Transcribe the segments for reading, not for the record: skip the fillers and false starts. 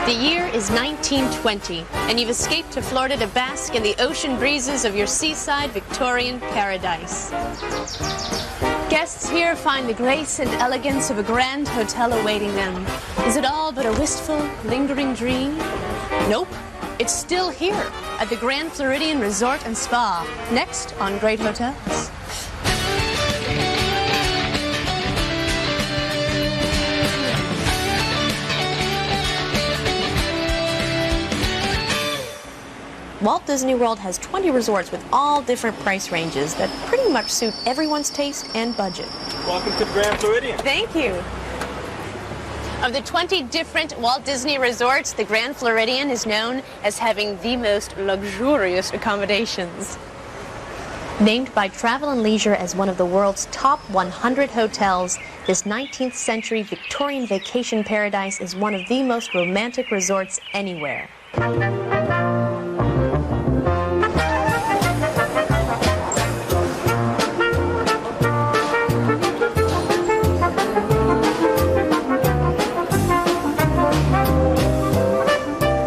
The year is 1920, and you've escaped to Florida to bask in the ocean breezes of your seaside Victorian paradise. Guests here find the grace and elegance of a grand hotel awaiting them. Is it all but a wistful, lingering dream? Nope. It's still here at the Grand Floridian Resort and Spa, next on Great Hotels. Walt Disney World has 20 resorts with all different price ranges that pretty much suit everyone's taste and budget. Welcome to the Grand Floridian. Thank you. Of the 20 different Walt Disney resorts, the Grand Floridian is known as having the most luxurious accommodations. Named by Travel and Leisure as one of the world's top 100 hotels, this 19th century Victorian vacation paradise is one of the most romantic resorts anywhere.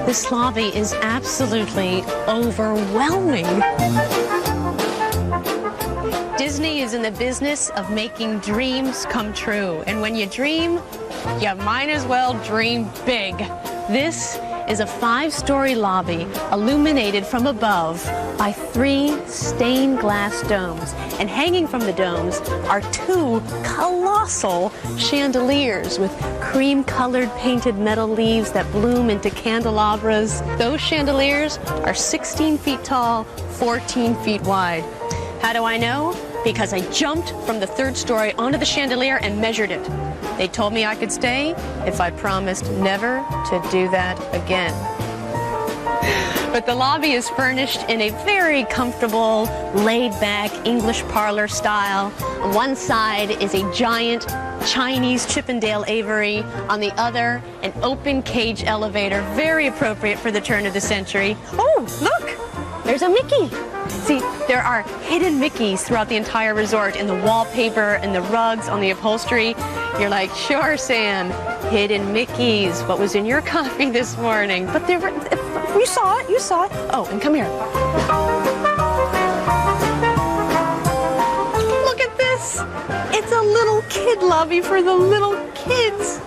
This lobby is absolutely overwhelming. Disney is in the business of making dreams come true. And when you dream, you might as well dream big. This is a 5-story lobby illuminated from above by 3 stained glass domes. And hanging from the domes are 2 colossal chandeliers with cream-colored painted metal leaves that bloom into candelabras. Those chandeliers are 16 feet tall, 14 feet wide. How do I know? Because I jumped from the 3rd story onto the chandelier and measured it. They told me I could stay if I promised never to do that again. But the lobby is furnished in a very comfortable, laid-back English parlor style. On one side is a giant Chinese Chippendale aviary. On the other, an open cage elevator, very appropriate for the turn of the century. Oh, look! There's a Mickey! See, there are hidden Mickeys throughout the entire resort, in the wallpaper and the rugs, on the upholstery. You're like, sure, Sam, hidden Mickeys. What was in your coffee this morning? But there were, you saw it, you saw it. Oh, and come here. Look at this. It's a little kid lobby for the little kids.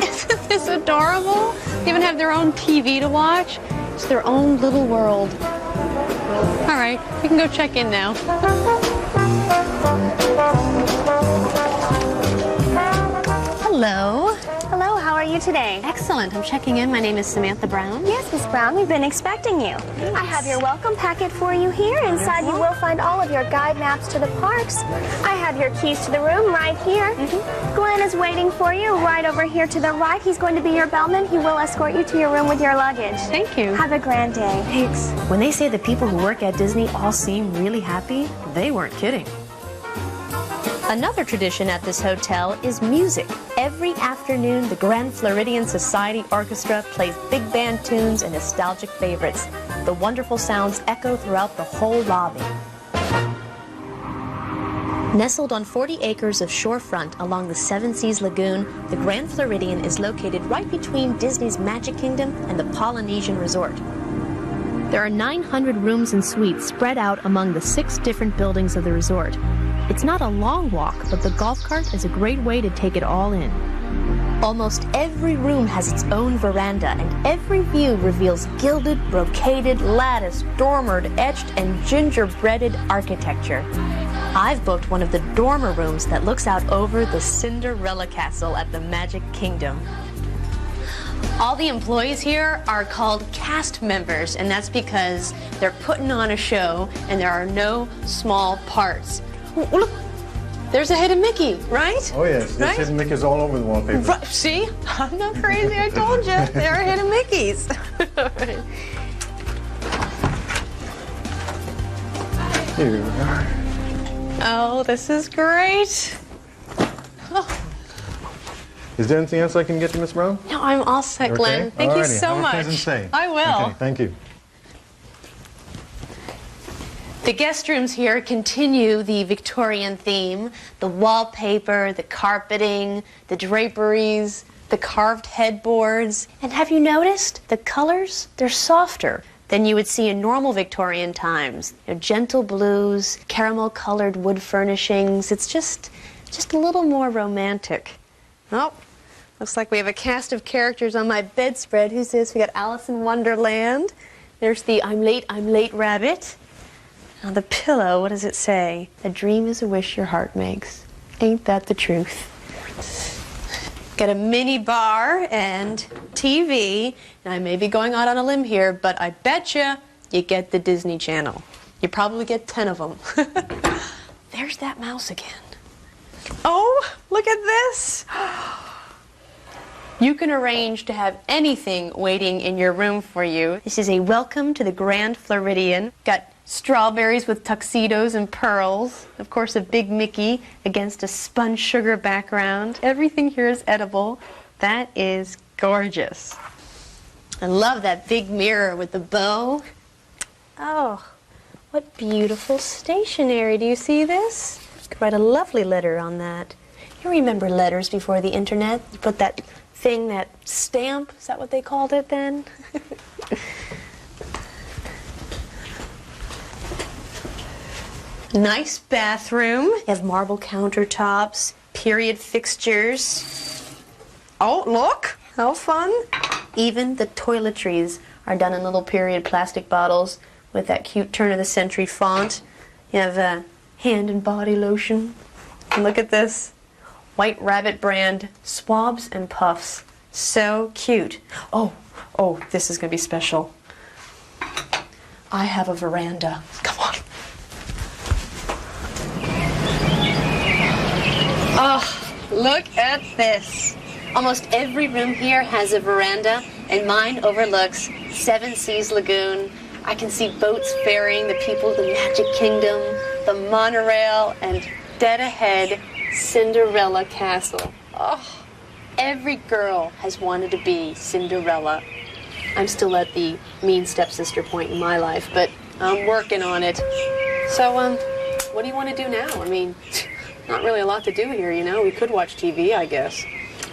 Isn't this adorable? They even have their own TV to watch. It's their own little world. All right, we can go check in now. Hello. Hello, how are you today? Excellent. I'm checking in. My name is Samantha Brown. Yes, Miss Brown, we've been expecting you. Yes. I have your welcome packet for you here. Inside you will find all of your guide maps to the parks. I have your keys to the room right here. Glenn is waiting for you right over here to the right. He's going to be your bellman. He will escort you to your room with your luggage. Thank you. Have a grand day. Thanks. When they say the people who work at Disney all seem really happy, they weren't kidding. Another tradition at this hotel is music. Every afternoon, the Grand Floridian Society Orchestra plays big band tunes and nostalgic favorites. The wonderful sounds echo throughout the whole lobby. Nestled on 40 acres of shorefront along the Seven Seas Lagoon, the Grand Floridian is located right between Disney's Magic Kingdom and the Polynesian Resort. There are 900 rooms and suites spread out among the 6 different buildings of the resort. It's not a long walk, but the golf cart is a great way to take it all in. Almost every room has its own veranda, and every view reveals gilded, brocaded, latticed, dormered, etched, and gingerbreaded architecture. I've booked one of the dormer rooms that looks out over the Cinderella Castle at the Magic Kingdom. All the employees here are called cast members, and that's because they're putting on a show and there are no small parts. Oh, look, there's a hidden Mickey, right? Oh yes, there's hidden Mickeys all over the wallpaper. Right. See, I'm not crazy, I told you. There are hidden Mickeys. Here we are. Oh, this is great. Oh. Is there anything else I can get you, Miss Brown? No, I'm all set, Glenn. Okay? Thank you Alrighty. so Have much. a pleasant stay. I will. Okay, thank you. The guest rooms here continue the Victorian theme. The wallpaper, the carpeting, the draperies, the carved headboards. And have you noticed the colors? They're softer than you would see in normal Victorian times. You know, gentle blues, caramel-colored wood furnishings. It's just a little more romantic. Oh, looks like we have a cast of characters on my bedspread. Who's this? We got Alice in Wonderland. There's the I'm late rabbit. On the pillow, what does it say? A dream is a wish your heart makes. Ain't that the truth? Got a mini bar and TV, and I may be going out on a limb here, but I betcha you get the Disney Channel. You probably get 10 of them. There's that mouse again. Oh, look at this. You can arrange to have anything waiting in your room for you. This is a welcome to the Grand Floridian. Got strawberries with tuxedos and pearls. Of course, a big Mickey against a spun sugar background. Everything here is edible. That is gorgeous. I love that big mirror with the bow. Oh, what beautiful stationery. Do you see this? You could write a lovely letter on that. You remember letters before the internet? You put that thing, that stamp, is that what they called it then? Nice bathroom. You have marble countertops, period fixtures. Oh, look, how fun. Even the toiletries are done in little period plastic bottles with that cute turn-of-the-century font. You have hand and body lotion. And look at this. White Rabbit brand swabs and puffs. So cute. Oh, this is going to be special. I have a veranda. Come on. Oh, look at this. Almost every room here has a veranda, and mine overlooks Seven Seas Lagoon. I can see boats ferrying the people to the Magic Kingdom, the monorail, and dead ahead, Cinderella Castle. Oh, every girl has wanted to be Cinderella. I'm still at the mean stepsister point in my life, but I'm working on it. So, what do you want to do now? I mean, not really a lot to do here, you know. We could watch TV, I guess.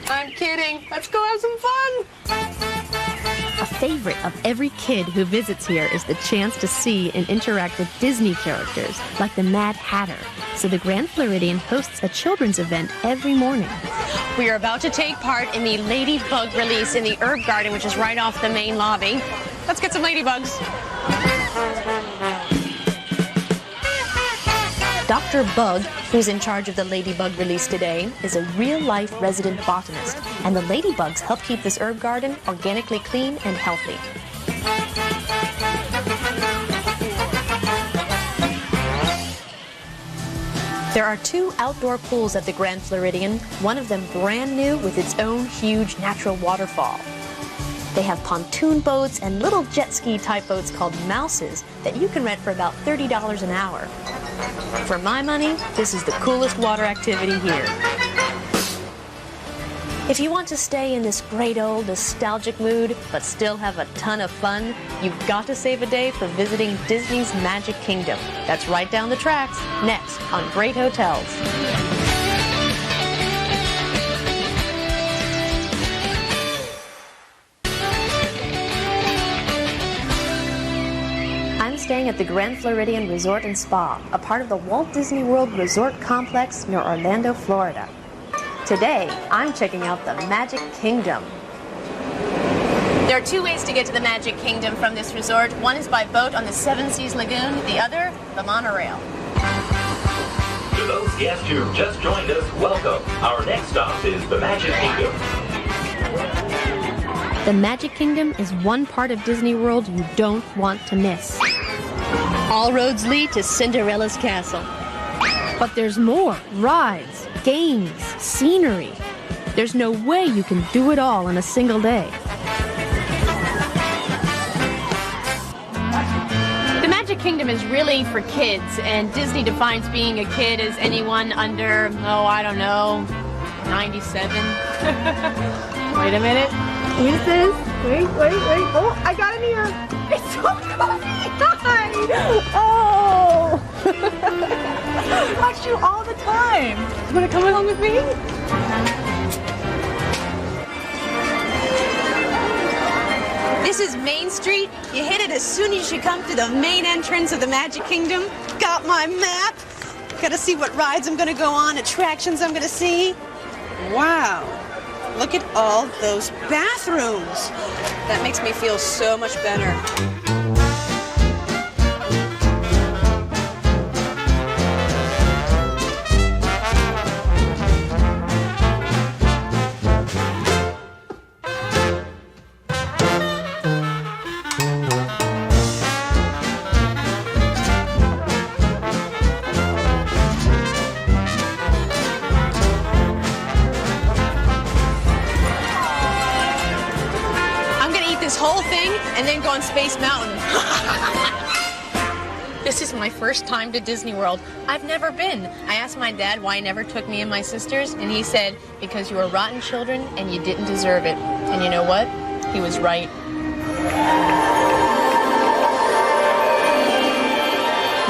I'm kidding. Let's go have some fun. A favorite of every kid who visits here is the chance to see and interact with Disney characters, like the Mad Hatter. So the Grand Floridian hosts a children's event every morning. We are about to take part in the Ladybug release in the Herb Garden, which is right off the main lobby. Let's get some ladybugs. Dr. Bug, who's in charge of the Ladybug release today, is a real-life resident botanist, and the ladybugs help keep this herb garden organically clean and healthy. There are 2 outdoor pools at the Grand Floridian, one of them brand new with its own huge natural waterfall. They have pontoon boats and little jet ski type boats called mouses that you can rent for about $30 an hour. For my money, this is the coolest water activity here. If you want to stay in this great old nostalgic mood, but still have a ton of fun, you've got to save a day for visiting Disney's Magic Kingdom. That's right down the tracks, next on Great Hotels. I'm staying at the Grand Floridian Resort and Spa, a part of the Walt Disney World Resort Complex near Orlando, Florida. Today, I'm checking out the Magic Kingdom. There are 2 ways to get to the Magic Kingdom from this resort. One is by boat on the Seven Seas Lagoon, the other, the monorail. To those guests who've just joined us, welcome. Our next stop is the Magic Kingdom. The Magic Kingdom is one part of Disney World you don't want to miss. All roads lead to Cinderella's castle. But there's more. Rides, games, scenery. There's no way you can do it all in a single day. The Magic Kingdom is really for kids, and Disney defines being a kid as anyone under, 97. Wait a minute. Use this. Wait. Oh, I got it here. It's so cozy. Hi. Oh. I watch you all the time. You want to come along with me? This is Main Street. You hit it as soon as you come to the main entrance of the Magic Kingdom. Got my map. Gotta see what rides I'm gonna go on, attractions I'm gonna see. Wow. Look at all those bathrooms. That makes me feel so much better. This whole thing and then go on Space Mountain. This is my first time to Disney World. I've never been. I asked my dad why he never took me and my sisters, and he said, because you were rotten children and you didn't deserve it. And you know what? He was right.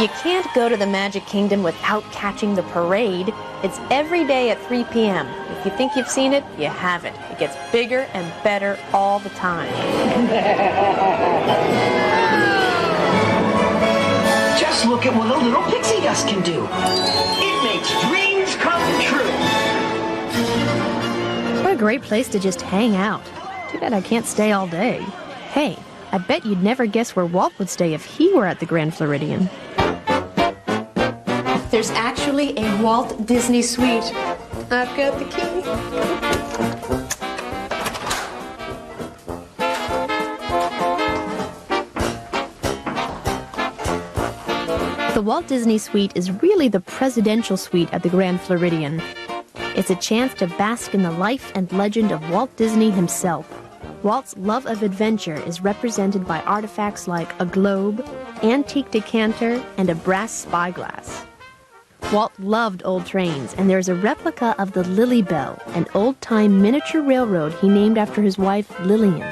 You can't go to the Magic Kingdom without catching the parade. It's every day at 3 p.m. If you think you've seen it, you haven't. It gets bigger and better all the time. Just look at what a little pixie dust can do. It makes dreams come true. What a great place to just hang out. Too bad I can't stay all day. Hey, I bet you'd never guess where Walt would stay if he were at the Grand Floridian. There's actually a Walt Disney suite. I've got the key. The Walt Disney Suite is really the presidential suite at the Grand Floridian. It's a chance to bask in the life and legend of Walt Disney himself. Walt's love of adventure is represented by artifacts like a globe, antique decanter, and a brass spyglass. Walt loved old trains, and there's a replica of the Lily Bell, an old-time miniature railroad he named after his wife, Lillian.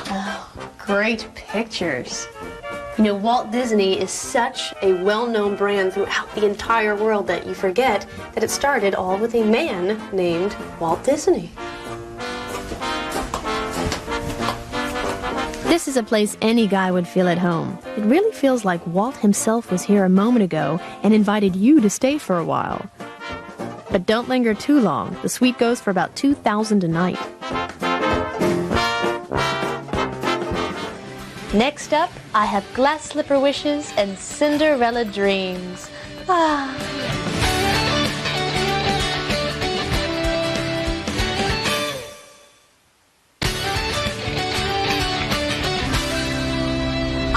Oh, great pictures. You know, Walt Disney is such a well-known brand throughout the entire world that you forget that it started all with a man named Walt Disney. This is a place any guy would feel at home. It really feels like Walt himself was here a moment ago and invited you to stay for a while. But don't linger too long. The suite goes for about $2,000 a night. Next up, I have Glass Slipper Wishes and Cinderella Dreams.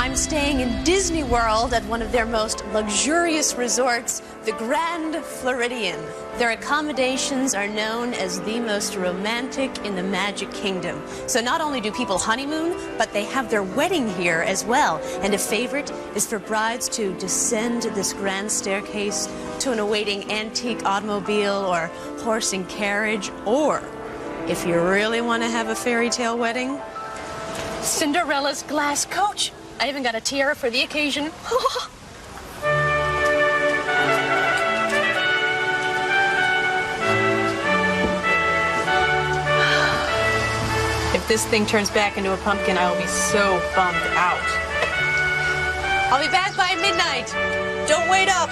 I'm staying in Disney World at one of their most luxurious resorts, the Grand Floridian. Their accommodations are known as the most romantic in the Magic Kingdom. So not only do people honeymoon, but they have their wedding here as well. And a favorite is for brides to descend this grand staircase to an awaiting antique automobile or horse and carriage, or if you really want to have a fairy tale wedding, Cinderella's glass coach. I even got a tiara for the occasion. If this thing turns back into a pumpkin, I will be so bummed out. I'll be back by midnight. Don't wait up.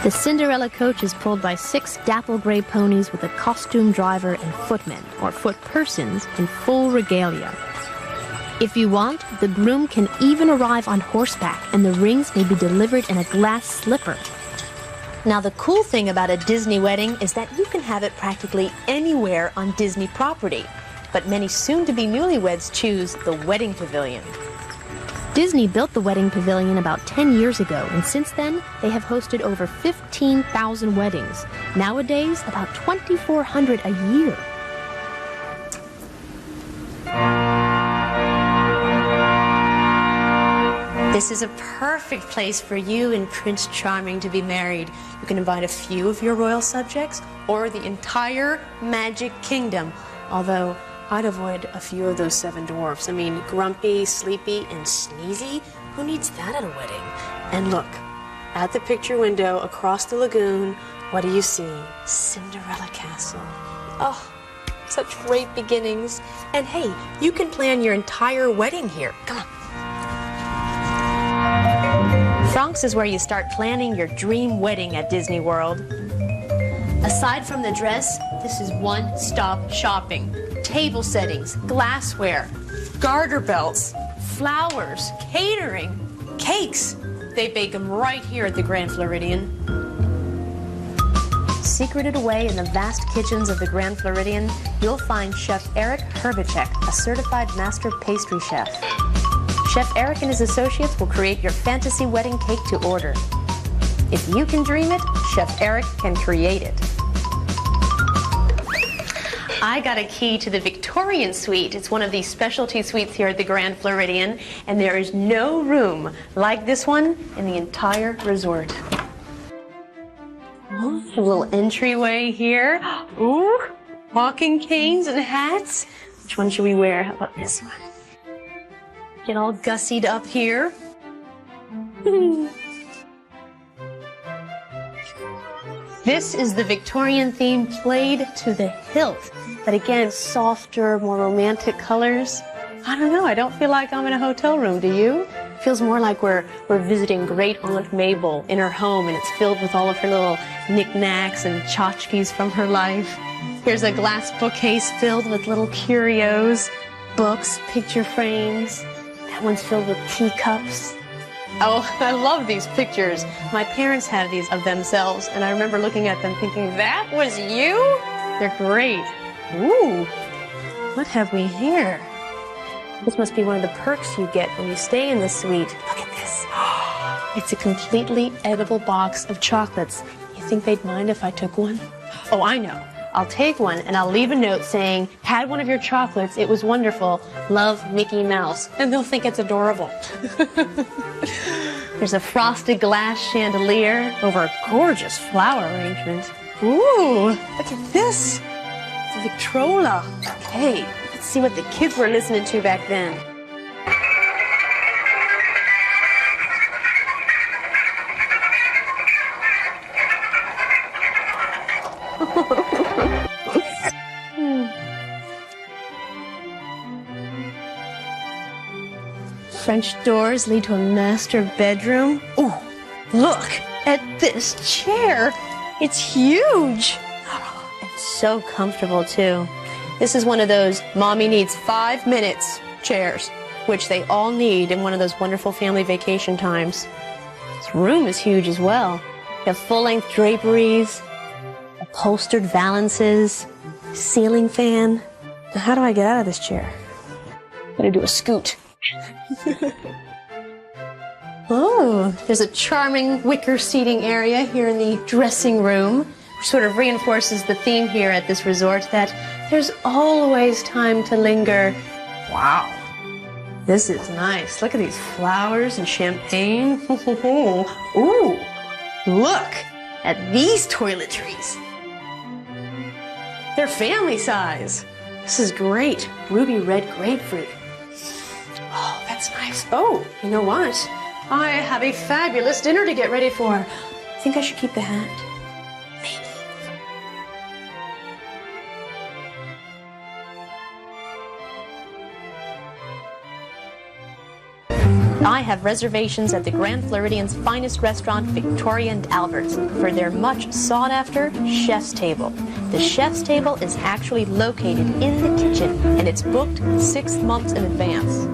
The Cinderella coach is pulled by 6 dapple gray ponies with a costume driver and footmen, or foot persons, in full regalia. If you want, the groom can even arrive on horseback, and the rings may be delivered in a glass slipper. Now, the cool thing about a Disney wedding is that you can have it practically anywhere on Disney property. But many soon-to-be newlyweds choose the wedding pavilion. Disney built the wedding pavilion about 10 years ago, and since then, they have hosted over 15,000 weddings. Nowadays, about 2,400 a year. This is a perfect place for you and Prince Charming to be married. You can invite a few of your royal subjects or the entire Magic Kingdom. Although, I'd avoid a few of those 7 dwarfs. I mean, grumpy, sleepy, and sneezy? Who needs that at a wedding? And look, at the picture window across the lagoon, what do you see? Cinderella Castle. Oh, such great beginnings. And hey, you can plan your entire wedding here. Come on. Franck's is where you start planning your dream wedding at Disney World. Aside from the dress, this is one-stop shopping. Table settings, glassware, garter belts, flowers, catering, cakes. They bake them right here at the Grand Floridian. Secreted away in the vast kitchens of the Grand Floridian, you'll find Chef Eric Herbacek, a certified master pastry chef. Chef Eric and his associates will create your fantasy wedding cake to order. If you can dream it, Chef Eric can create it. I got a key to the Victorian suite. It's one of these specialty suites here at the Grand Floridian, and there is no room like this one in the entire resort. Oh, a little entryway here. Ooh, walking canes and hats. Which one should we wear? How about this one? Get all gussied up here. This is the Victorian theme played to the hilt. But again, softer, more romantic colors. I don't know, I don't feel like I'm in a hotel room, do you? It feels more like we're visiting Great Aunt Mabel in her home, and it's filled with all of her little knickknacks and tchotchkes from her life. Here's a glass bookcase filled with little curios, books, picture frames. That one's filled with teacups. Oh, I love these pictures. My parents have these of themselves, and I remember looking at them thinking, that was you? They're great. Ooh, what have we here? This must be one of the perks you get when you stay in the suite. Look at this. It's a completely edible box of chocolates. You think they'd mind if I took one? Oh, I know. I'll take one and I'll leave a note saying, had one of your chocolates, it was wonderful, love Mickey Mouse. And they'll think it's adorable. There's a frosted glass chandelier over a gorgeous flower arrangement. Ooh, look at this. It's a Victrola. Okay, let's see what the kids were listening to back then. French doors lead to a master bedroom. Ooh, look at this chair. It's huge. And so comfortable, too. This is one of those mommy needs 5 minutes chairs, which they all need in one of those wonderful family vacation times. This room is huge as well. You have full-length draperies, upholstered valances, ceiling fan. Now, how do I get out of this chair? I'm gonna do a scoot. Oh, there's a charming wicker seating area here in the dressing room, which sort of reinforces the theme here at this resort that there's always time to linger. Wow, this is nice. Look at these flowers and champagne. Ooh, look at these toiletries. They're family size. This is great. Ruby red grapefruit. Oh, that's nice. Oh, you know what? I have a fabulous dinner to get ready for. I think I should keep the hat. Maybe. I have reservations at the Grand Floridian's finest restaurant, Victorian Albert's, for their much sought-after chef's table. The chef's table is actually located in the kitchen, and it's booked 6 months in advance.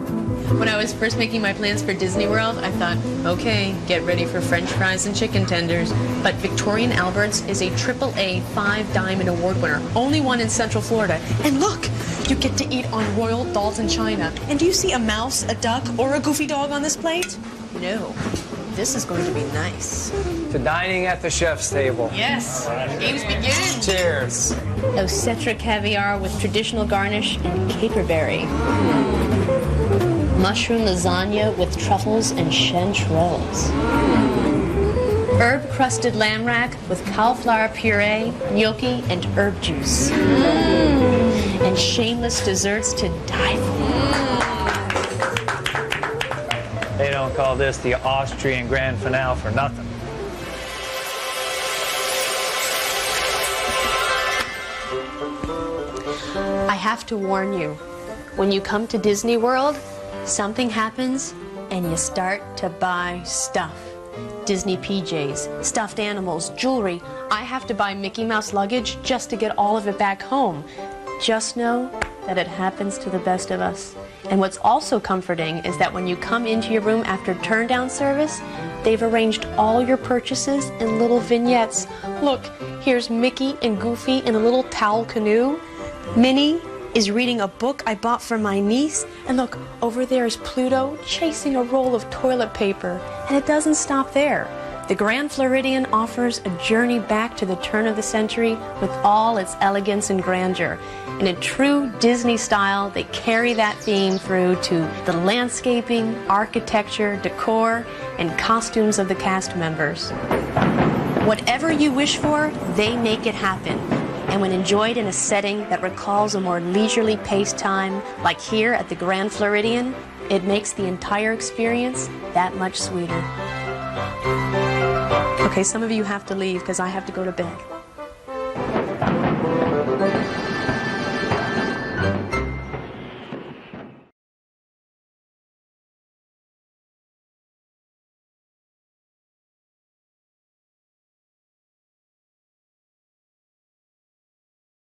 When I was first making my plans for Disney World, I thought, okay, get ready for French fries and chicken tenders. But Victorian Albert's is a AAA 5-Diamond Award winner, only one in Central Florida. And look, you get to eat on Royal Dalton china. And do you see a mouse, a duck, or a goofy dog on this plate? No. This is going to be nice. To dining at the chef's table. Yes, games begin. Cheers. Ocetra caviar with traditional garnish and caperberry. mushroom lasagna with truffles and chanterelles. Herb-crusted lamb rack with cauliflower puree, gnocchi, and herb juice. And shameless desserts to die for. They don't call this the Austrian grand finale for nothing. I have to warn you, when you come to Disney World, something happens and you start to buy stuff. Disney PJs, stuffed animals, jewelry. I have to buy Mickey Mouse luggage just to get all of it back home. Just know that it happens to the best of us. And what's also comforting is that when you come into your room after turn-down service, they've arranged all your purchases in little vignettes. Look, here's Mickey and Goofy in a little towel canoe. Minnie is reading a book I bought for my niece. And look, over there is Pluto chasing a roll of toilet paper. And it doesn't stop there. The Grand Floridian offers a journey back to the turn of the century with all its elegance and grandeur. In a true Disney style, they carry that theme through to the landscaping, architecture, decor, and costumes of the cast members. Whatever you wish for, they make it happen. And when enjoyed in a setting that recalls a more leisurely paced time, like here at the Grand Floridian, it makes the entire experience that much sweeter. Okay, some of you have to leave because I have to go to bed.